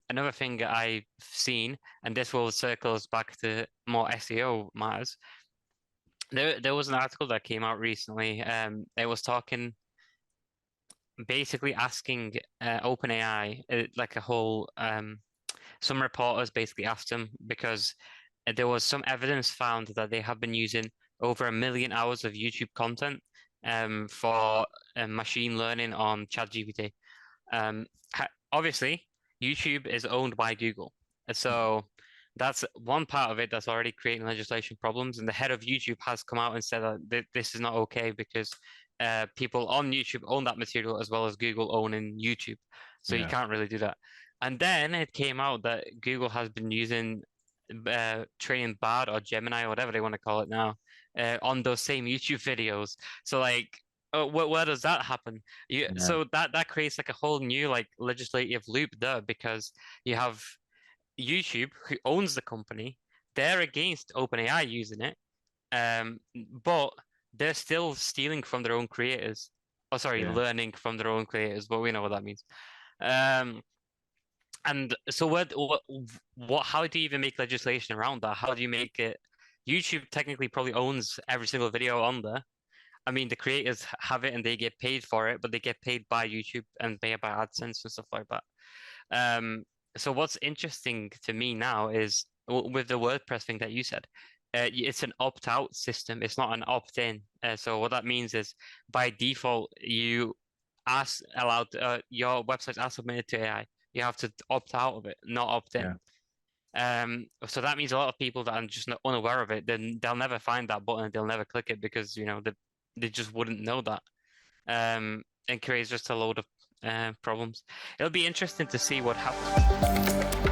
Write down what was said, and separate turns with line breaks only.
another thing I've seen, and this will circle us back to more SEO matters. There was an article that came out recently. It was talking, basically asking OpenAI, like a whole some reporters basically asked them because there was some evidence found that they have been using over 1 million hours of YouTube content for machine learning on ChatGPT. Obviously, YouTube is owned by Google, so that's one part of it that's already creating legislation problems. And the head of YouTube has come out and said that this is not okay because people on YouTube own that material as well as Google owning YouTube, so you
Yeah.
can't really do that. And then it came out that Google has been using training Bard or Gemini or whatever they want to call it now on those same YouTube videos. So like, where does that happen?
Yeah.
So that creates like a whole new like legislative loop there because you have YouTube who owns the company. They're against OpenAI using it, but they're still stealing from their own creators. Oh, sorry,
Yeah.
learning from their own creators, but we know what that means. Um, and so how do you even make legislation around that? How do you make it? YouTube technically probably owns every single video on there. I mean, the creators have it and they get paid for it, but they get paid by YouTube and paid by AdSense and stuff like that. Um, so what's interesting to me now is with the WordPress thing that you said, it's an opt-out system. It's not an opt-in. So what that means is by default, your websites are submitted to AI. You have to opt out of it, not opt in.
Yeah.
So that means a lot of people that are just not unaware of it, then they'll never find that button. They'll never click it because, they just wouldn't know that. And creates just a load of problems. It'll be interesting to see what happens.